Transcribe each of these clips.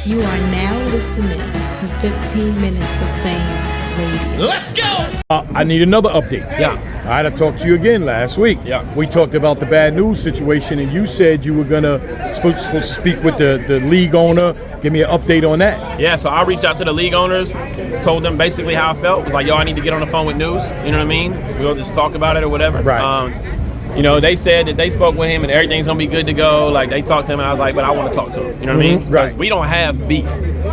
You are now listening to 15 Minutes of Fame Radio. Let's go! I need another update. Yeah. All right, I talked to you again last week. Yeah. We talked about the bad news situation, and you said you were supposed to speak with the league owner. Give me an update on that. Yeah, so I reached out to the league owners, told them basically how I felt. Was like, yo, I need to get on the phone with Newz. You know what I mean? We'll just talk about it or whatever. Right. You know, they said that they spoke with him and everything's gonna be good to go. Like, they talked to him and I was like, but I want to talk to him. You know what I mean? Right. Because we don't have beef. You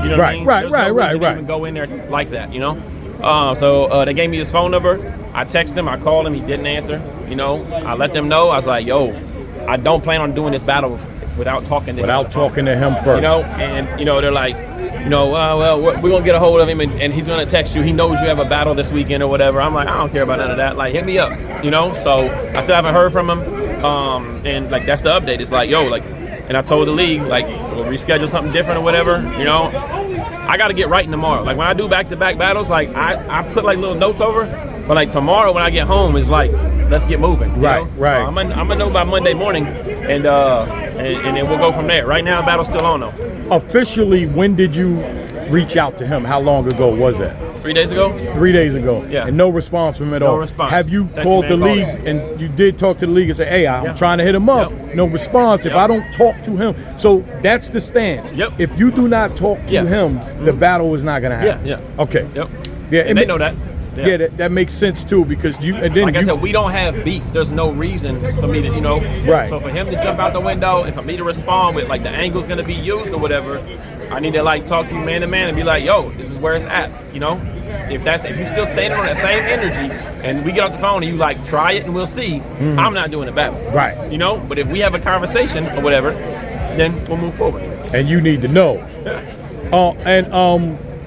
know what I mean? Right. There's no reason to even go in there like that. You know. So they gave me his phone number. I texted him. I called him. He didn't answer. You know. I let them know. I was like, yo, I don't plan on doing this battle without talking to him. Without talking to him first. You know. And you know, they're like, you know, well, we're gonna get a hold of him and he's gonna text you. He knows you have a battle this weekend or whatever. I'm like, I don't care about none of that. Like, hit me up. You know. So I still haven't heard from him. And like, that's the update. It's like, yo, like, and I told the league, like, we'll reschedule something different or whatever. You know, I got to get writing tomorrow. Like, when I do back-to-back battles, like, I put like little notes over. But like tomorrow when I get home, it's like, let's get moving. Right, know? right. So I'm gonna know by Monday morning, and then we'll go from there. Right now, the battle's still on though. Officially, when did you reach out to him? How long ago was that? 3 days ago. 3 days ago. Yeah. And no response from him at all. No response. Have you Text called the him and league called and you did talk to the league and say, hey, I'm Yeah. trying to hit him up. Yep. No response. If Yep. I don't talk to him. So that's the stance. Yep. If you do not talk to Yeah. him, the battle is not going to happen. Yeah. Okay. Yep. Yeah. And they know that. Yeah, that makes sense too because you and then Like I said, we don't have beef. There's no reason for me to, you know. Right. So for him to jump out the window, and for me to respond with like the angle's gonna be used or whatever, I need to like talk to you man to man and be like, yo, this is where it's at. You know, if you still standing on that same energy, and we get off the phone and you like try it and we'll see. I'm not doing the battle. Right. You know, but if we have a conversation or whatever, then we'll move forward. and you need to know. Yeah.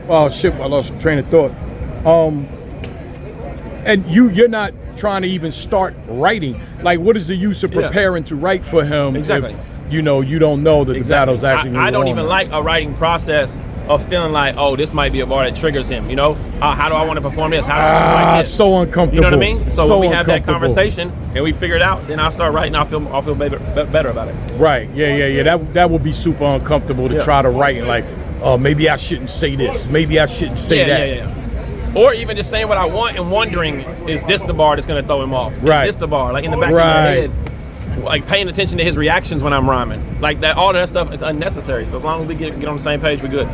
Oh shit, I lost train of thought. And you're not trying to even start writing. Like, what is the use of preparing to write for him? Exactly. If, you don't know that the battle's actually I don't going even on. like a writing process of feeling like, oh, this might be a bar that triggers him. You know, how do I want to perform this? How do I like this? So uncomfortable. You know what I mean? So when we have that uncomfortable. conversation and we figure it out, then I'll start writing. I'll feel better about it. Right. Yeah. That would be super uncomfortable to try to write and like, oh, maybe I shouldn't say this. Maybe I shouldn't say that. Yeah. Or even just saying what I want and wondering, is this the bar that's going to throw him off? Right. Is this the bar? Like in the back of my head, like paying attention to his reactions when I'm rhyming. Like that, all that stuff is unnecessary. So as long as we get on the same page, we're good.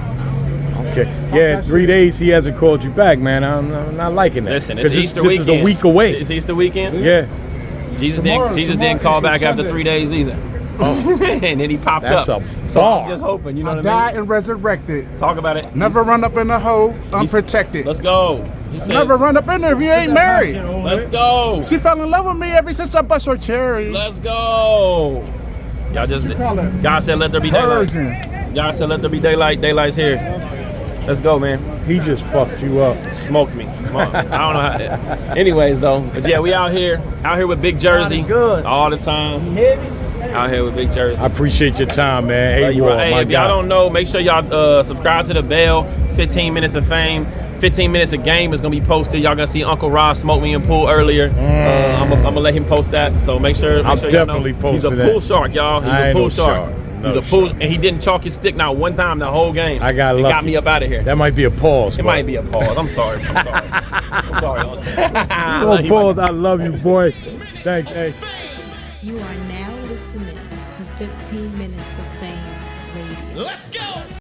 Okay. Yeah, 3 days he hasn't called you back, man. I'm not liking that. Listen, it's Easter this weekend. is a week away. It's Easter weekend. Yeah. Jesus didn't call back after 3 days either. And then he popped That's up. a So bar. I'm just hoping, you know I what I died and resurrected. mean? Talk about it. Never run up in the hole unprotected. Let's go. He said, Never run up in there if you ain't married. let's go. She fell in love with me ever since I bust her cherry. Let's go. God said let there be daylight. Virgin. God said let there be daylight. Daylight's here. Let's go, man. He just fucked you up. Smoked me. Come on. I don't know how. Anyways, though. But yeah, we out here with Big Jersey. good. All the time. Out here with Big Jersey. I appreciate your time, man. Hey, If y'all don't know, make sure y'all subscribe to the bell. 15 minutes of fame. 15 minutes of game is gonna be posted. Y'all gonna see Uncle Ross smoke me in pool earlier. I'm gonna let him post that. So make sure. I'll y'all definitely know. post He's a that. pool shark, y'all. He's I a ain't pool no shark. shark. He's No a pool, shark. and he didn't chalk his stick not one time the whole game. I got It lucky. got me up out of here. That might be a pause. It might be a pause. I'm sorry. I'm sorry. Oh, pause. I love you, boy. Thanks, hey. You are now listening to 15 Minutes of Fame Radio. Let's go.